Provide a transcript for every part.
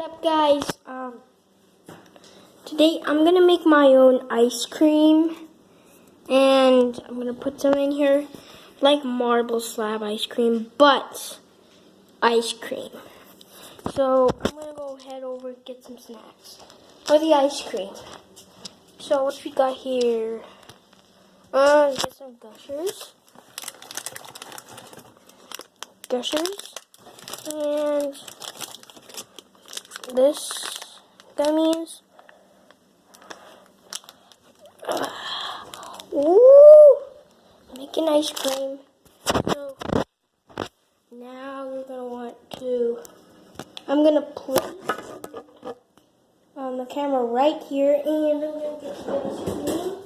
up, guys? Today I'm gonna make my own ice cream, and I'm gonna put some in here, like marble slab ice cream, but ice cream. So I'm gonna go head over and get some snacks for the ice cream. So what we got here? Get some Gushers, and this gummies. Ooh, making ice cream. So now you're gonna want to. I'm gonna put the camera right here, and I'm gonna get the ice cream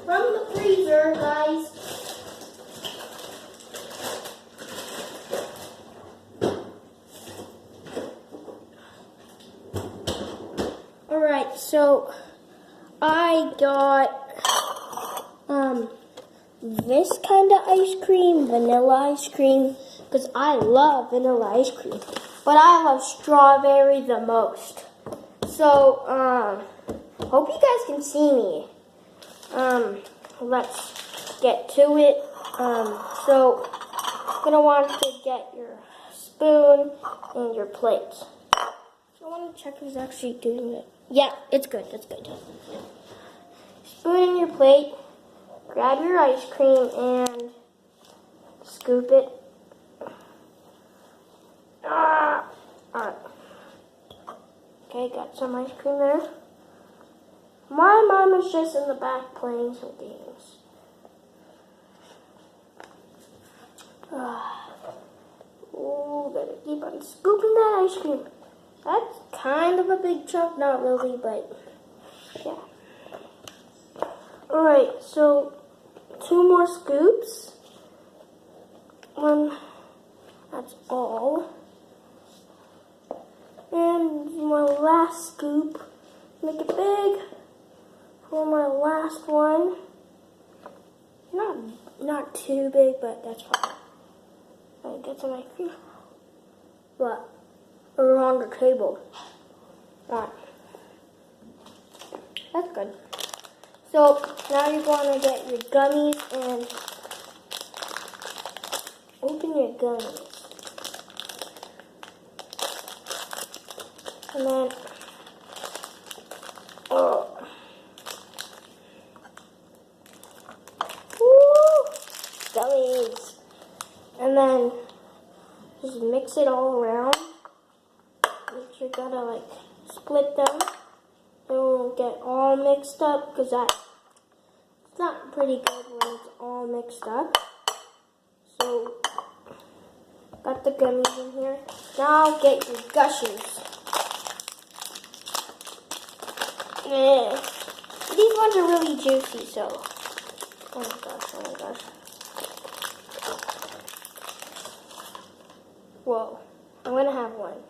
from the freezer, guys. Alright, so I got this kind of ice cream, vanilla ice cream, because I love vanilla ice cream, but I love strawberry the most. So, hope you guys can see me. Let's get to it. So, you're gonna want to get your spoon and your plate. I want to check who's actually doing it. Yeah, it's good. It's good. Spoon in your plate. Grab your ice cream and scoop it. Alright. Okay, got some ice cream there. My mom is just in the back playing some games. Ooh, gotta keep on scooping that ice cream. That's kind of a big chunk, not really, but yeah. Alright, so 2 more scoops. That's all. And my last scoop, make it big for my last one. Not too big, but that's fine. I get some ice cream. But we're on the table. Alright. That's good. So now you're going to get your gummies and open your gummies. And then, gummies. And then just mix it all around. Make sure you gotta like split them. It won't get all mixed up because it's not pretty good when it's all mixed up. So, got the gummies in here. Now get your Gushers. These ones are really juicy, so. Oh my gosh, oh my gosh. Whoa, I'm gonna have one.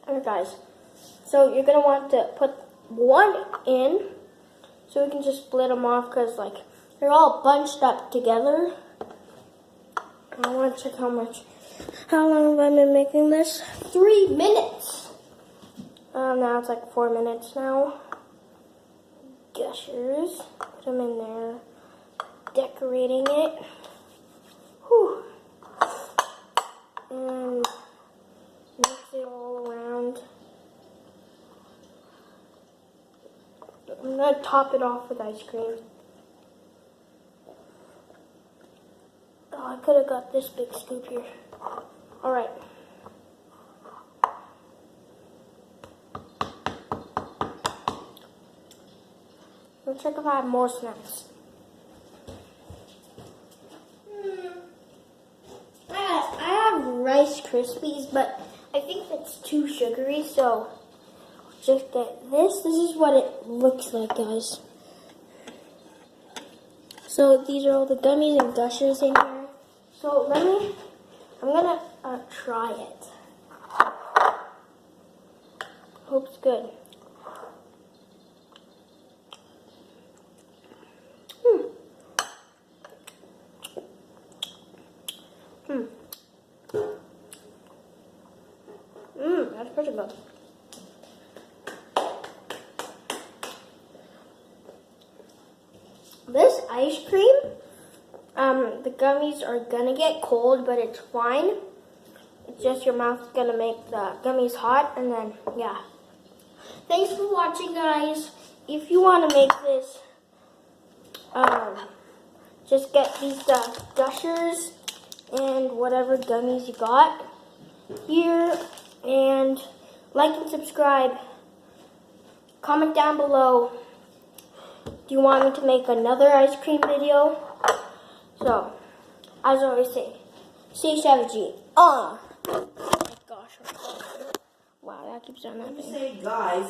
Alright guys, so you're going to want to put one in, so we can just split them off because like they're all bunched up together. I want to check how long have I been making this? 3 minutes. Now it's like 4 minutes now. Gushers, put them in there, decorating it. Whew. And mix it all around. I'm going to top it off with ice cream. Oh, I could have got this big scoop here. Alright. Let's check if I have more snacks. I have Rice Krispies, but I think that's too sugary, so just get this. This is what it looks like, guys. So these are all the gummies and Gushers in here. So I'm gonna try it. Hope it's good. That's pretty good. This ice cream, the gummies are gonna get cold, but it's fine. It's just your mouth's gonna make the gummies hot, and then, yeah. Thanks for watching, guys. If you want to make this, just get these Gushers and whatever gummies you got here, and like and subscribe. Comment down below. Do you want me to make another ice cream video? So, as I always say, stay savagey. Oh my gosh. Wow, that keeps on happening. Say guys.